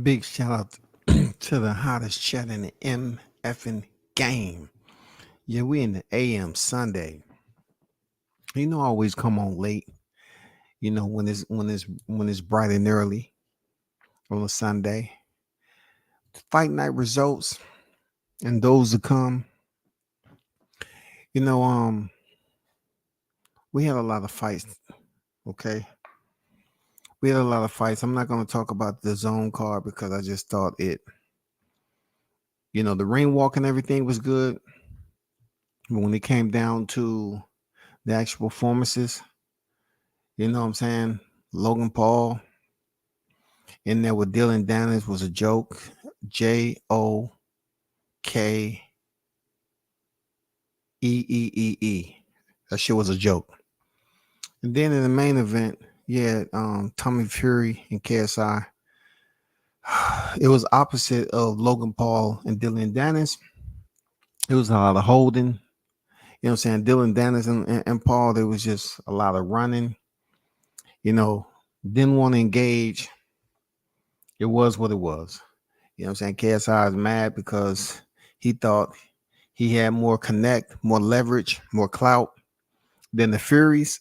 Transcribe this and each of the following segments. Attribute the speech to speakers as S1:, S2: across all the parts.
S1: Big shout out to the hottest chat in the MFing game. Yeah, we in the AM Sunday. I always come on late. When it's bright and early on a Sunday. Fight night results and those to come. You know, um, we had a lot of fights. Okay, we had a lot of fights. I'm not going to talk about the zone card because I just thought it. The ring walk and everything was good, but when it came down to the actual performances, you know what I'm saying? Logan Paul in there with Dylan Dennis was a joke. Jokeee. That shit was a joke. And then in the main event, yeah, Tommy Fury and KSI. It was opposite of Logan Paul and Dylan Dennis. It was a lot of holding. You know what I'm saying? Dylan Dennis and Paul, there was just a lot of running. You know, didn't want to engage. It was what it was. You know what I'm saying? KSI is mad because he thought he had more connect, more leverage, more clout than the Furies.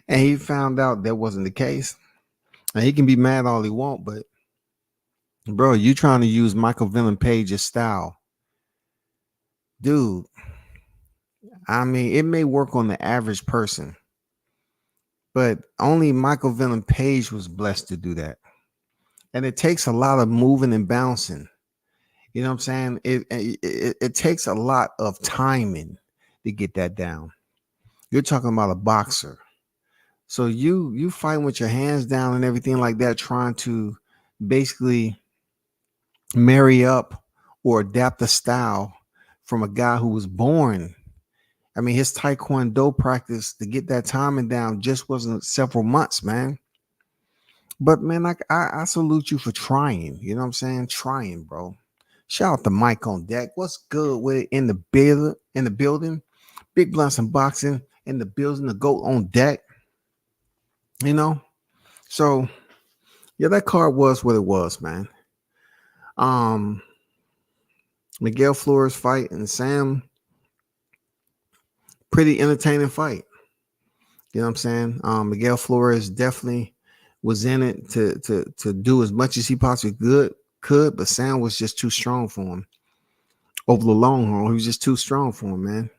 S1: And he found out that wasn't the case. And he can be mad all he want, but bro, you trying to use Michael Villain Page's style. Dude, I mean, it may work on the average person, but only Michael Villain Page was blessed to do that. And it takes a lot of moving and bouncing. You know what I'm saying? It takes a lot of timing to get that down. You're talking about a boxer. So you fighting with your hands down and everything like that, trying to basically marry up or adapt the style from a guy who was born. I mean, his taekwondo practice to get that timing down just wasn't several months, man. But man, I salute you for trying. You know what I'm saying? Trying, bro. Shout out to Mike on deck. What's good with it in the building? Big blunts and boxing in the building. The goat on deck. You know. So yeah, that card was what it was, man. Um, Miguel Flores fight and Sam, pretty entertaining fight. You know what I'm saying? Miguel Flores definitely was in it to do as much as he possibly could, but Sam was just too strong for him over the long haul. He was just too strong for him, man.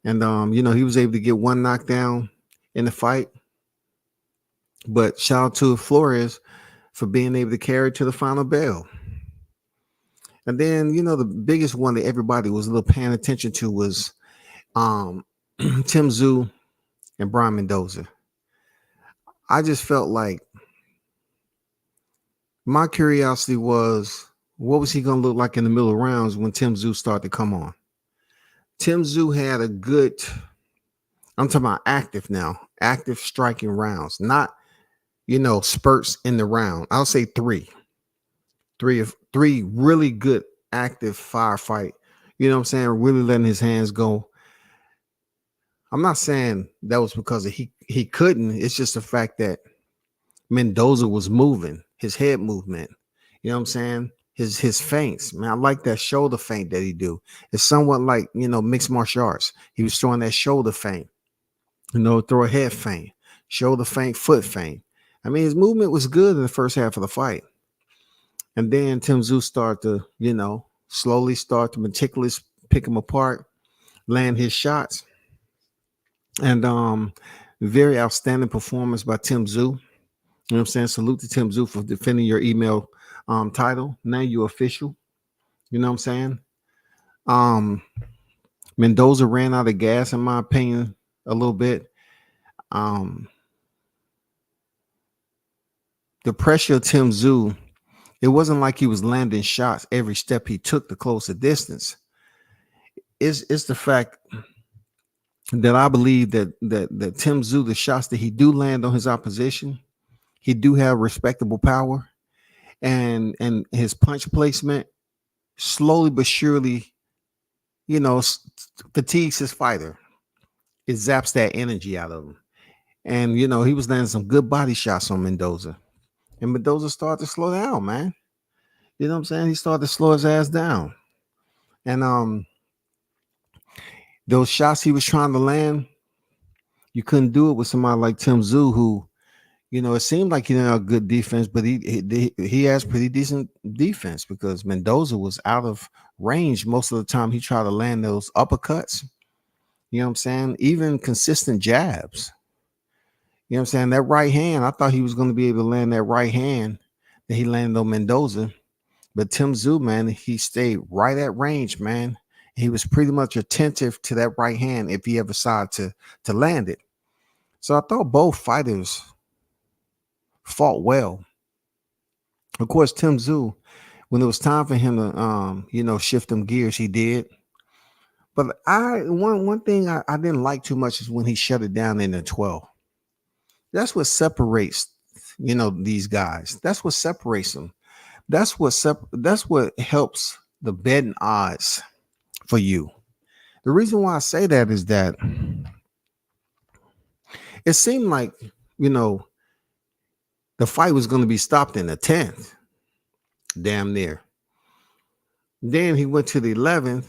S1: And he was able to get one knockdown in the fight. But shout out to Flores for being able to carry to the final bell. And then, the biggest one that everybody was a little paying attention to was Tim Tszyu and Brian Mendoza. I just felt like my curiosity was, what was he going to look like in the middle of rounds when Tim Tszyu started to come on? Tim Tszyu had a good, I'm talking about active now, active striking rounds, not, spurts in the round. I'll say three really good active firefight. You know what I'm saying? Really letting his hands go. I'm not saying that was because he couldn't. It's just the fact that Mendoza was moving, his head movement. You know what I'm saying? His feints. Man, I like that shoulder feint that he do. It's somewhat like, mixed martial arts. He was throwing that shoulder feint, throw a head feint, shoulder feint, foot feint. I mean, his movement was good in the first half of the fight. And then Tim Tszyu started to, slowly start to meticulous pick him apart, land his shots. And very outstanding performance by Tim Tszyu. You know what I'm saying? Salute to Tim Tszyu for defending your email title. Now you're official. You know what I'm saying? Mendoza ran out of gas, in my opinion, a little bit. The pressure of Tim Tszyu, it wasn't like he was landing shots every step he took to close the distance. It's the fact that I believe that Tim Tszyu, the shots that he do land on his opposition, he do have respectable power, and his punch placement slowly but surely, fatigues his fighter. It zaps that energy out of him. And he was landing some good body shots on Mendoza. And Mendoza started to slow down, man. You know what I'm saying? He started to slow his ass down. And those shots he was trying to land, you couldn't do it with somebody like Tszyu, who, it seemed like he didn't have good defense, but he has pretty decent defense because Mendoza was out of range most of the time. He tried to land those uppercuts. You know what I'm saying? Even consistent jabs. You know what I'm saying? That right hand, I thought he was going to be able to land that right hand that he landed on Mendoza. But Tszyu, man, he stayed right at range, man. He was pretty much attentive to that right hand if he ever decided to land it. So I thought both fighters fought well. Of course, Tszyu, when it was time for him to shift them gears, he did. But one thing I didn't like too much is when he shut it down in the 12. That's what separates, these guys. That's what separates them. That's what helps the betting odds for you. The reason why I say that is that it seemed like, the fight was going to be stopped in the 10th, damn near. Then he went to the 11th,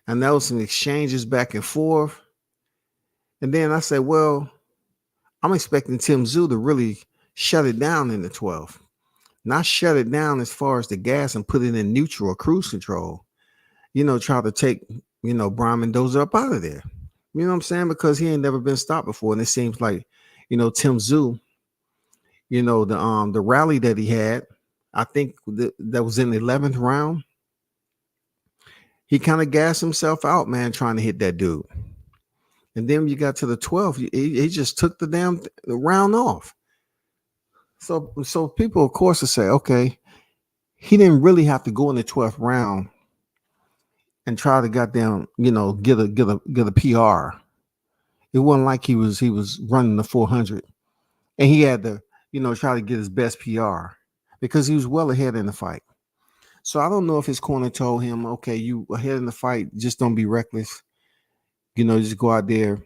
S1: and there was some exchanges back and forth. And then I said, well, I'm expecting Tszyu to really shut it down in the 12th. Not shut it down as far as the gas and put it in neutral or cruise control. Try to take, Brian Mendoza up out of there. You know what I'm saying? Because he ain't never been stopped before. And it seems like, Tszyu, the rally that he had, I think that was in the 11th round. He kind of gassed himself out, man, trying to hit that dude. And then when you got to the 12th, he just took the damn round off. So people, of course, will say, okay, he didn't really have to go in the 12th round and try to goddamn, get a PR. It wasn't like he was running the 400, and he had to, try to get his best PR because he was well ahead in the fight. So I don't know if his corner told him, okay, you ahead in the fight, just don't be reckless. Just go out there,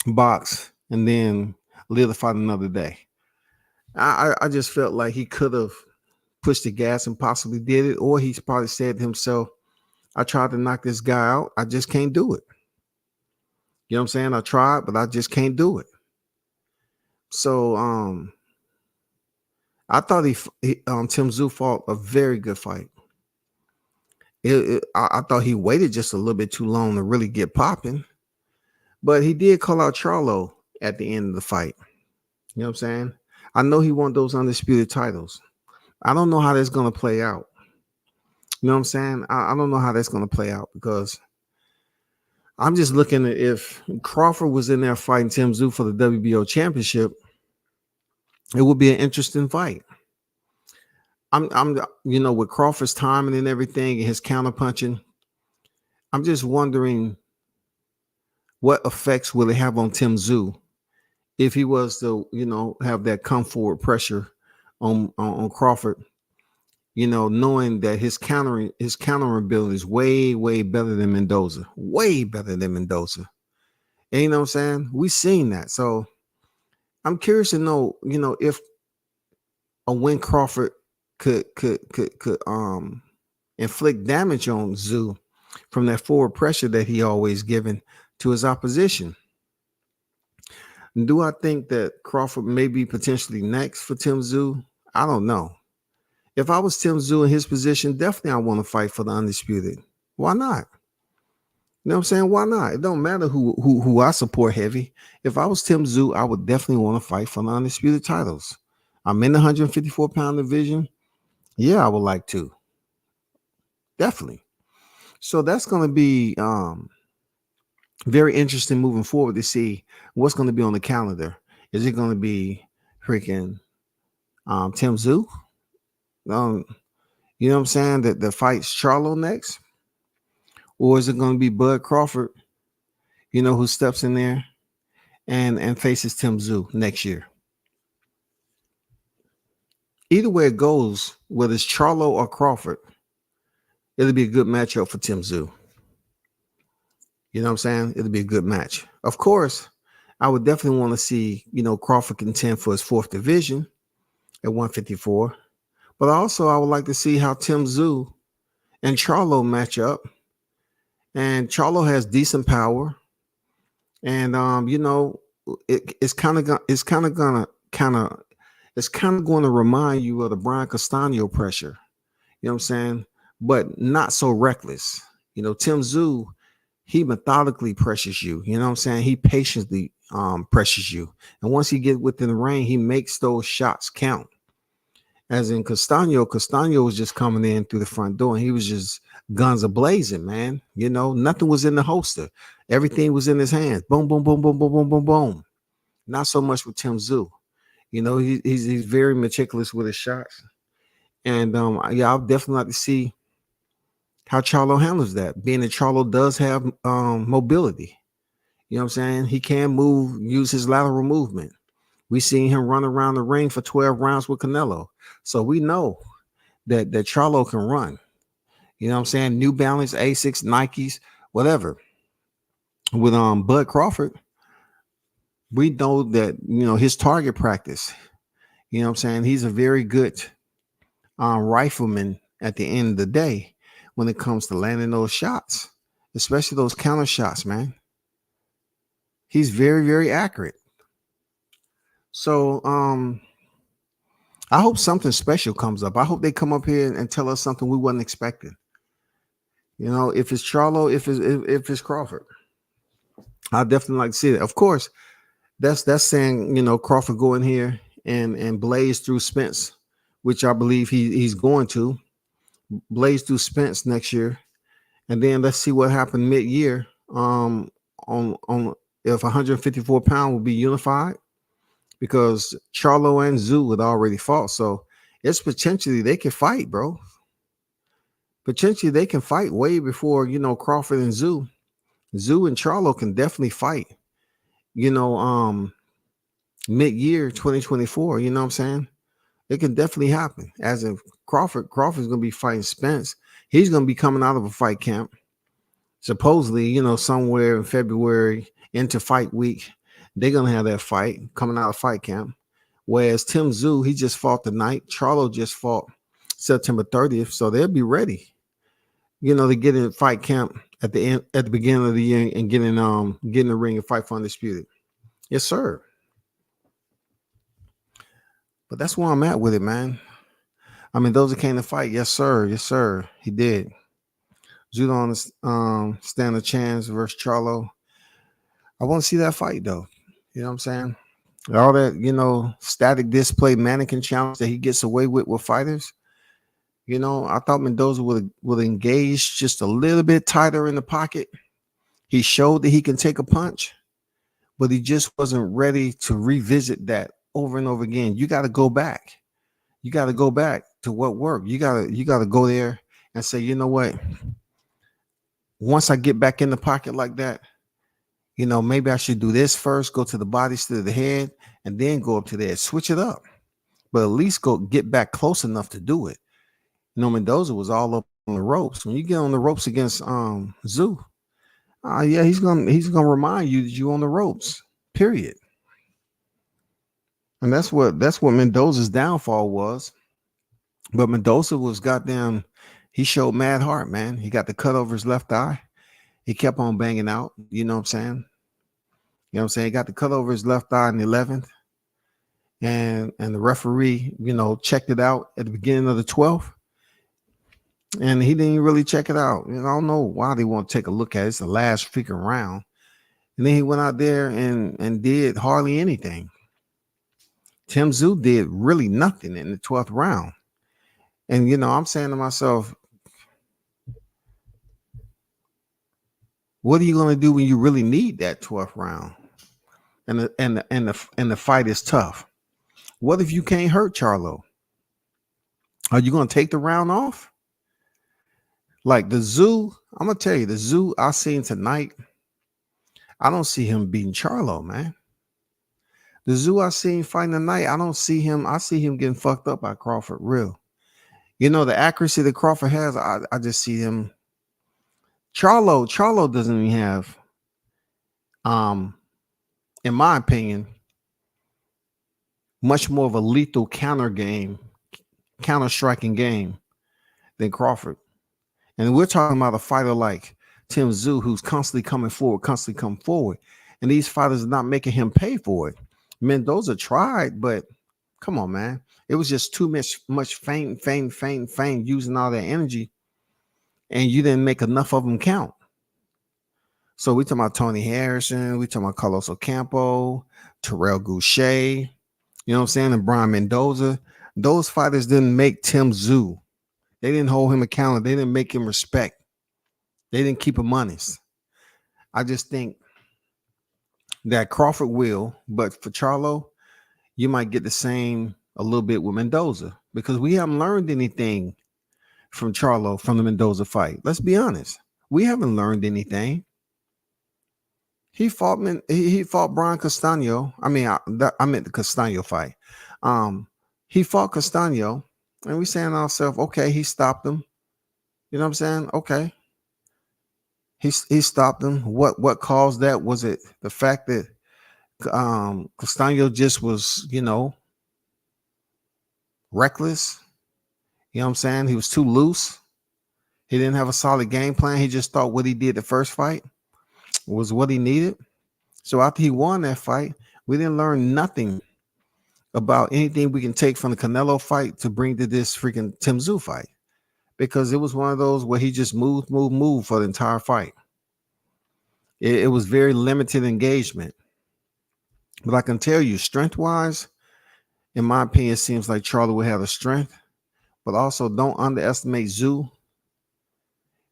S1: box, and then live the fight another day. I just felt like he could have pushed the gas and possibly did it, or he's probably said to himself, I tried to knock this guy out. I just can't do it. You know what I'm saying? I tried, but I just can't do it. So I thought Tszyu fought a very good fight. I thought he waited just a little bit too long to really get popping, but he did call out Charlo at the end of the fight. You know what I'm saying? I know he won those undisputed titles. I don't know how that's going to play out. You know what I'm saying? I don't know how that's going to play out because I'm just looking at if Crawford was in there fighting Tszyu for the WBO championship, it would be an interesting fight. I'm with Crawford's timing and everything and his counterpunching, I'm just wondering what effects will it have on Tszyu if he was to, have that come forward pressure on Crawford, knowing that his countering ability is way, way better than Mendoza. Way better than Mendoza. And you know what I'm saying? We've seen that. So I'm curious to know, if a win Crawford could inflict damage on Tszyu from that forward pressure that he always given to his opposition. Do I think that Crawford may be potentially next for Tszyu? I don't know. If I was Tszyu in his position, definitely I want to fight for the undisputed. Why not? You know what I'm saying? Why not? It don't matter who I support heavy. If I was Tszyu, I would definitely want to fight for the undisputed titles. I'm in the 154-pound division. Yeah, I would like to. Definitely. So that's going to be very interesting moving forward to see what's going to be on the calendar. Is it going to be freaking Tszyu? You know what I'm saying? That fights Charlo next? Or is it going to be Bud Crawford, who steps in there and faces Tszyu next year? Either way it goes, whether it's Charlo or Crawford, it'll be a good matchup for Tszyu. You know what I'm saying? It'll be a good match. Of course, I would definitely want to see, Crawford contend for his 4th division. at 154. But also, I would like to see how Tszyu and Charlo match up. And Charlo has decent power, and it's kind of going to remind you of the Brian Castano pressure. You know what I'm saying? But not so reckless. Tszyu, he methodically pressures you. You know what I'm saying? He patiently pressures you, and once he get within the ring, he makes those shots count. As in Castano was just coming in through the front door, and he was just guns a blazing, man. Nothing was in the holster. Everything was in his hands. Boom, boom, boom, boom, boom, boom, boom, boom. Not so much with Tszyu. He's very meticulous with his shots. And yeah, I'll definitely like to see how Charlo handles that, being that Charlo does have mobility. You know what I'm saying? He can move, use his lateral movement. We seen him run around the ring for 12 rounds with Canelo. So we know that Charlo can run. You know what I'm saying? New Balance, Asics, Nikes, whatever. With Bud Crawford, we know that, his target practice. You know what I'm saying? He's a very good rifleman at the end of the day when it comes to landing those shots, especially those counter shots, man. He's very, very accurate. So I hope something special comes up. I hope they come up here and tell us something we wasn't expecting. If it's Charlo, if it's Crawford, I definitely like to see it. Of course, that's saying Crawford go in here and blaze through Spence, which I believe he's going to blaze through Spence next year, and then let's see what happened mid-year. On if 154-pound will be unified, because Charlo and Tszyu had already fought, so it's potentially they can fight, bro. Potentially they can fight way before Crawford and Tszyu. Tszyu and Charlo can definitely fight. Mid-year 2024. You know what I'm saying? It can definitely happen. As if Crawford's going to be fighting Spence. He's going to be coming out of a fight camp. Supposedly, somewhere in February into fight week, they're going to have that fight coming out of fight camp. Whereas Tszyu, he just fought tonight. Charlo just fought September 30th. So they'll be ready, to get in fight camp at the beginning of the year and get in the ring and fight for Undisputed. Yes, sir. But that's where I'm at with it, man. I mean, those that came to fight, yes, sir. Yes, sir. He did. Tszyu don't stand a chance versus Charlo. I want to see that fight, though. You know what I'm saying? All that, static display mannequin challenge that he gets away with fighters. I thought Mendoza would engage just a little bit tighter in the pocket. He showed that he can take a punch, but he just wasn't ready to revisit that over and over again. You got to go back. You got to go back to what worked. You got to go there and say, you know what? Once I get back in the pocket like that, maybe I should do this first, go to the body instead of the head, and then go up to the head. Switch it up. But at least get back close enough to do it. Mendoza was all up on the ropes. When you get on the ropes against Tszyu, yeah, he's gonna remind you that you're on the ropes. Period. And that's what Mendoza's downfall was. But Mendoza was goddamn. He showed mad heart, man. He got the cut over his left eye. He kept on banging out. You know what I'm saying? You know what I'm saying? He got the cut over his left eye in the 11th. And the referee, checked it out at the beginning of the 12th. And he didn't really check it out. I don't know why they want to take a look at it. It's the last freaking round. And then he went out there and did hardly anything. Tszyu did really nothing in the 12th round. And, I'm saying to myself, what are you going to do when you really need that 12th round? And the fight is tough. What if you can't hurt Charlo? Are you going to take the round off? Like the Tszyu, I'm going to tell you, the Tszyu I seen tonight, I don't see him beating Charlo, man. The Tszyu I seen fighting tonight, I don't see him. I see him getting fucked up by Crawford, real. The accuracy that Crawford has, I just see him. Charlo doesn't even have, in my opinion, much more of a lethal counter striking game than Crawford. And we're talking about a fighter like Tszyu, who's constantly coming forward. And these fighters are not making him pay for it. Mendoza tried, but come on, man. It was just too much faint, using all that energy, and you didn't make enough of them count. So we talking about Tony Harrison, we talking about Carlos Ocampo, Terrell Goucher, you know what I'm saying, and Brian Mendoza. Those fighters didn't make Tszyu. They didn't hold him accountable. They didn't make him respect. They didn't keep him honest. I just think that Crawford will, but for Charlo, you might get the same a little bit with Mendoza, because we haven't learned anything from Charlo from the Mendoza fight. Let's be honest. We haven't learned anything. He fought Brian Castano. I meant the Castano fight. He fought Castano, and we saying to ourselves, okay, he stopped him. You know what I'm saying? Okay. He stopped him. What caused that? Was it the fact that Castano just was, reckless? You know what I'm saying? He was too loose. He didn't have a solid game plan. He just thought what he did the first fight was what he needed. So after he won that fight, we didn't learn nothing about anything we can take from the Canelo fight to bring to this freaking Tszyu fight, because it was one of those where he just moved for the entire fight. It was very limited engagement. But I can tell you, strength-wise, in my opinion, it seems like Charlo will have the strength, but also don't underestimate Tszyu.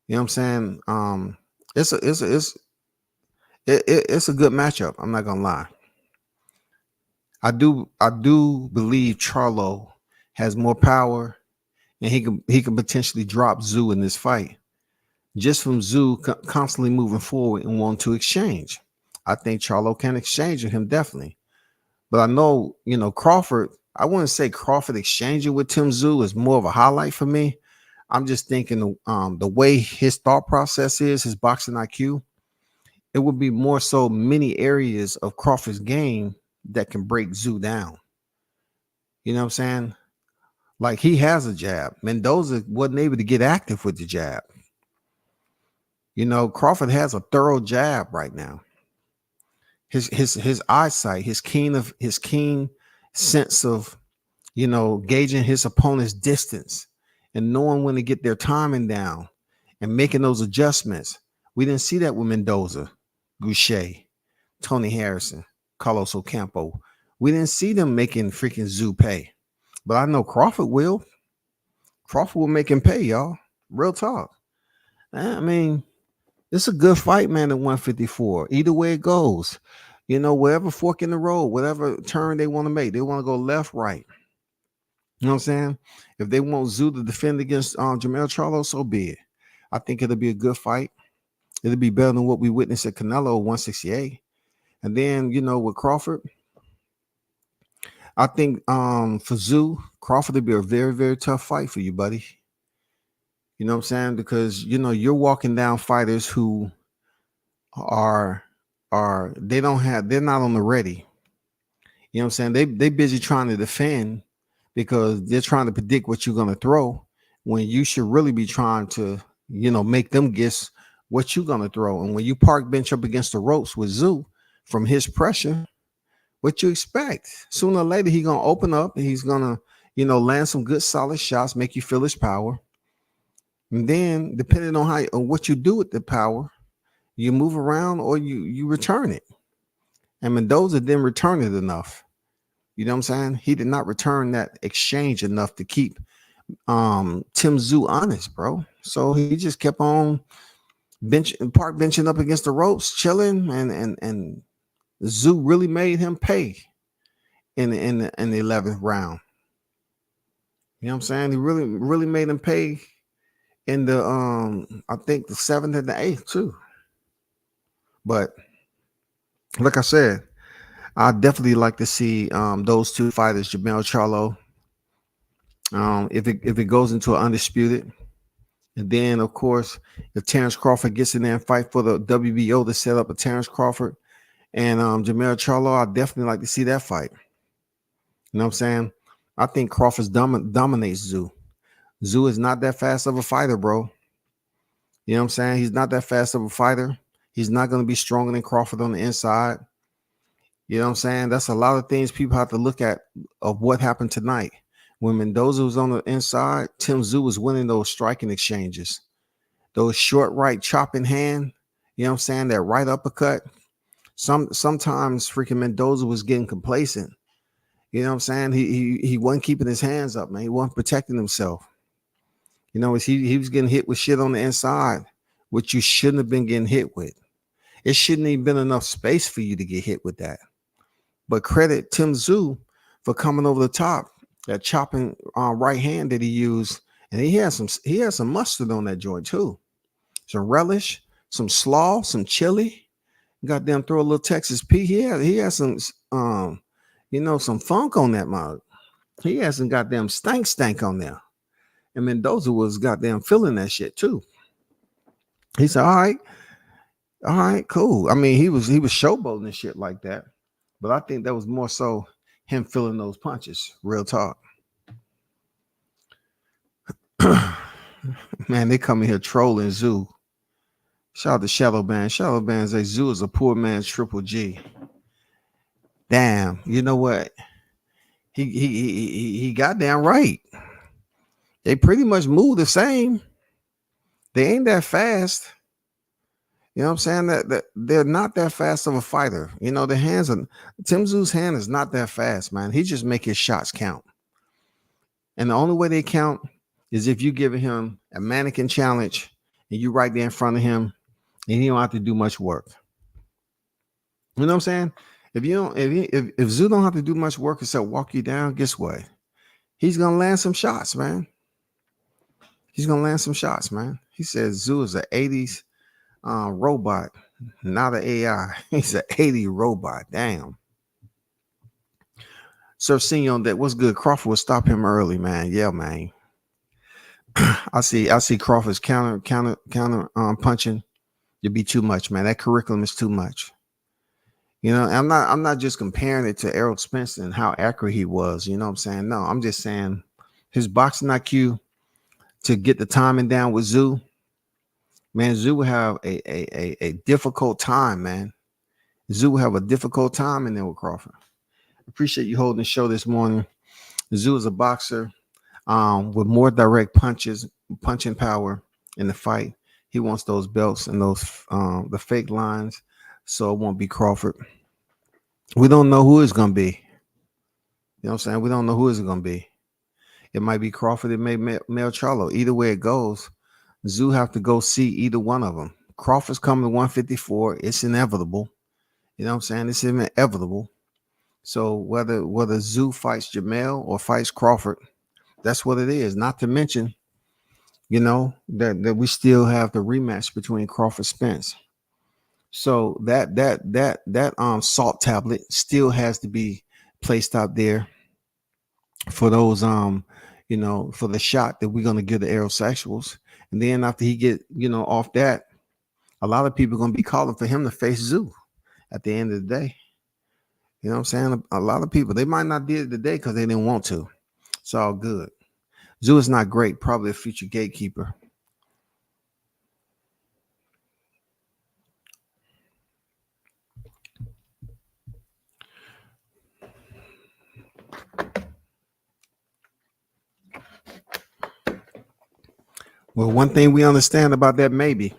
S1: You know what I'm saying? It's a good matchup. I'm not gonna lie. I do believe Charlo has more power, and he can potentially drop Tszyu in this fight, just from Tszyu constantly moving forward and wanting to exchange. I think Charlo can exchange with him, definitely. But I know, Crawford, I wouldn't say Crawford exchanging with Tszyu is more of a highlight for me. I'm just thinking the way his thought process is, his boxing IQ, it would be more so many areas of Crawford's game that can break Tszyu down. You know what I'm saying? Like, he has a jab. Mendoza wasn't able to get active with the jab. Crawford has a thorough jab right now. His eyesight, his keen sense of, gauging his opponent's distance and knowing when to get their timing down and making those adjustments. We didn't see that with Mendoza, Goucher, Tony Harrison, Carlos Ocampo. We didn't see them making freaking Tszyu pay. But I know Crawford will. Crawford will make him pay, y'all. Real talk. I mean, it's a good fight, man, at 154. Either way it goes. Wherever fork in the road, whatever turn they want to make. They want to go left, right. You know what I'm saying? If they want Tszyu to defend against Jermell Charlo, so be it. I think it'll be a good fight. It'll be better than what we witnessed at Canelo 168. And then, with Crawford, I think for Tszyu, Crawford will be a very, very tough fight for you, buddy. You know what I'm saying? Because, you're walking down fighters who they're not on the ready. You know what I'm saying? They busy trying to defend because they're trying to predict what you're going to throw, when you should really be trying to, make them guess what you're going to throw. And when you park bench up against the ropes with Tszyu, from his pressure, what you expect? Sooner or later, he's going to open up and he's going to, land some good solid shots, make you feel his power. And then, depending on what you do with the power, you move around or you return it. And Mendoza didn't return it enough. You know what I'm saying? He did not return that exchange enough to keep Tszyu honest, bro. So he just kept on benching up against the ropes, chilling, and Tszyu really made him pay in the 11th round. You know what I'm saying? He really made him pay in the I think the 7th and the 8th too. But like I said, I definitely like to see those two fighters, Jermell Charlo. If it goes into an undisputed, and then of course if Terrence Crawford gets in there and fight for the WBO to set up a Terrence Crawford and Jermell Charlo, I definitely like to see that fight. You know what I'm saying? I think Crawford dominates Tszyu. Tszyu is not that fast of a fighter, bro. You know what I'm saying? He's not that fast of a fighter. He's not going to be stronger than Crawford on the inside. You know what I'm saying? That's a lot of things people have to look at of what happened tonight. When Mendoza was on the inside, Tszyu was winning those striking exchanges. Those short right chopping hand, you know what I'm saying? That right uppercut. Sometimes freaking Mendoza was getting complacent. You know what I'm saying? He wasn't keeping his hands up, man. He wasn't protecting himself. You know, he was getting hit with shit on the inside, which you shouldn't have been getting hit with. It shouldn't even been enough space for you to get hit with that. But credit Tszyu for coming over the top, that chopping right hand that he used, and he had some mustard on that joint too, some relish, some slaw, some chili. Goddamn, throw a little Texas Pete. He had some some funk on that mug. He had some goddamn stank on there. And Mendoza was goddamn feeling that shit too. He said, all right, cool. I mean, he was showboating and shit like that. But I think that was more so him feeling those punches. Real talk. Man, they come in here trolling Tszyu. Shout out to Shadow Band. Shadow Band says Tszyu is a poor man's Triple G. Damn, you know what? He got damn right. They pretty much move the same. They ain't that fast. You know what I'm saying? That they're not that fast of a fighter. You know, the hands of Tszyu's hand is not that fast, man. He just make his shots count. And the only way they count is if you giving him a mannequin challenge and you right there in front of him and he don't have to do much work. You know what I'm saying? If Tszyu don't have to do much work except walk you down, guess what? He's gonna land some shots, man. He's gonna land some shots, man. He says Tszyu is an 80s robot, not an AI. He's an 80 robot. Damn. Sir Senior on that. What's good? Crawford will stop him early, man. Yeah, man. I see Crawford's counter punching. It'd be too much, man. That curriculum is too much. You know, I'm not just comparing it to Errol Spencer and how accurate he was. You know what I'm saying? No, I'm just saying his boxing IQ to get the timing down with Tszyu. Man, Tszyu will have a difficult time, man. Tszyu will have a difficult time in there with Crawford. Appreciate you holding the show this morning. Tszyu is a boxer with more direct punching power in the fight. He wants those belts and those the fake lines, so it won't be Crawford. We don't know who it's gonna be. You know what I'm saying? We don't know who it's gonna be. It might be Crawford. It may be Charlo. Either way it goes, Tszyu have to go see either one of them. Crawford's coming to 154. It's inevitable. You know what I'm saying? It's inevitable. So whether Tszyu fights Jamel or fights Crawford, that's what it is. Not to mention, you know, that we still have the rematch between Crawford Spence. So that salt tablet still has to be placed out there for those for the shot that we're gonna give the aerosexuals. And then after he get off that, a lot of people are gonna be calling for him to face Tszyu at the end of the day. You know what I'm saying? A lot of people, they might not did it today because they didn't want to. It's all good. Tszyu is not great, probably a future gatekeeper. Well, one thing we understand about that maybe,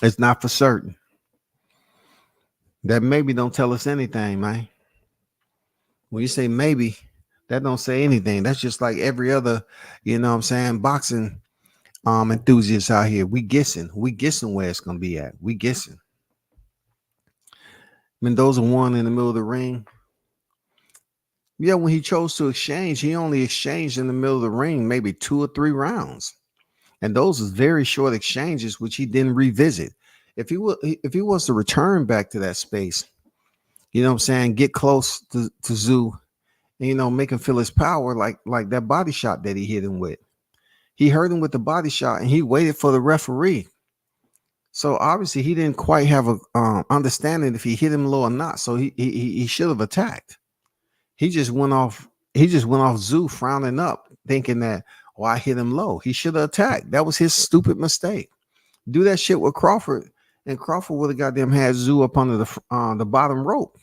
S1: it's not for certain. That maybe don't tell us anything, man. When you say maybe, that don't say anything. That's just like every other, boxing enthusiasts out here. We guessing where it's gonna be at. We guessing. Mendoza won in the middle of the ring. Yeah, when he chose to exchange, he only exchanged in the middle of the ring, maybe 2 or 3 rounds. And those was very short exchanges, which he didn't revisit. If he was to return back to that space, you know what I'm saying, get close to Tszyu, and make him feel his power, like that body shot that he hit him with. He hurt him with the body shot, and he waited for the referee. So obviously he didn't quite have a understanding if he hit him low or not. So he should have attacked. He just went off. He just went off Tszyu frowning up, thinking that, oh, I hit him low. He should have attacked. That was his stupid mistake. Do that shit with Crawford, and Crawford would have goddamn had Tszyu up under the bottom rope.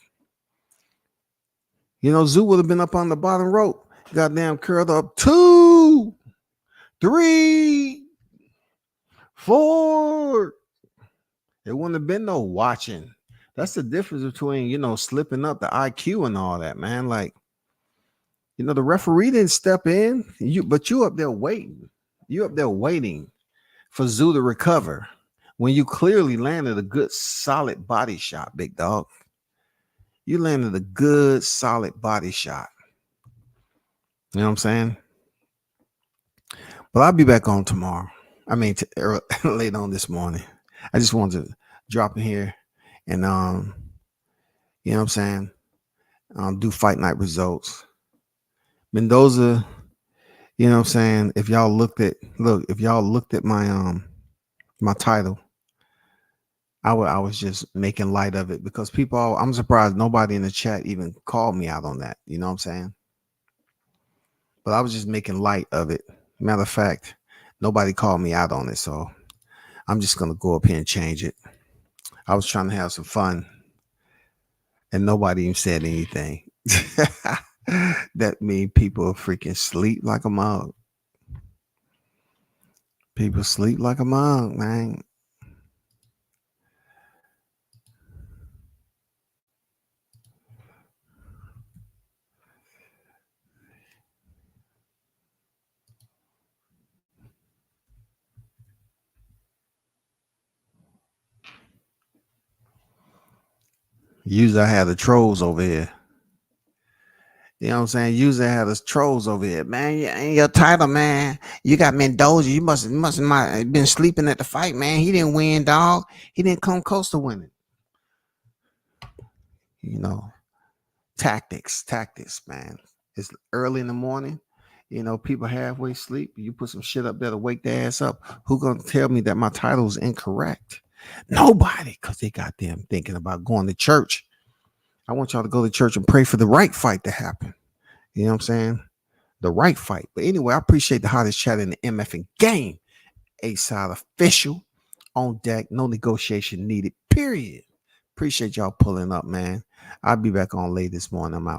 S1: You know, Tszyu would have been up on the bottom rope, goddamn curled up 2, 3, 4. It wouldn't have been no watching. That's the difference between, you know, slipping up the IQ and all that, man. Like, you know, the referee didn't step in, but you up there waiting. You up there waiting for Tszyu to recover when you clearly landed a good, solid body shot, big dog. You landed a good, solid body shot. You know what I'm saying? But I'll be back on tomorrow. I mean, late on this morning. I just wanted to drop in here and, you know what I'm saying, do fight night results. Mendoza, you know what I'm saying, if y'all looked at my my title, I was just making light of it because I'm surprised nobody in the chat even called me out on that. You know what I'm saying? But I was just making light of it. Matter of fact, nobody called me out on it, so I'm just gonna go up here and change it. I was trying to have some fun, and nobody even said anything. That means people freaking sleep like a mug. People sleep like a mug, man. Usually I have the trolls over here. You know what I'm saying? Usually I have the trolls over here. Man, you ain't your title, man. You got Mendoza. You must have been sleeping at the fight, man. He didn't win, dog. He didn't come close to winning. You know, tactics, man. It's early in the morning. You know, people halfway sleep. You put some shit up there to wake their ass up. Who gonna tell me that my title is incorrect? Nobody, because they got them thinking about going to church. I want y'all to go to church and pray for the right fight to happen. You know what I'm saying? The right fight. But anyway, I appreciate the hottest chat in the MFing game. A-Side official on deck. No negotiation needed, period. Appreciate y'all pulling up, man. I'll be back on late this morning. I'm out.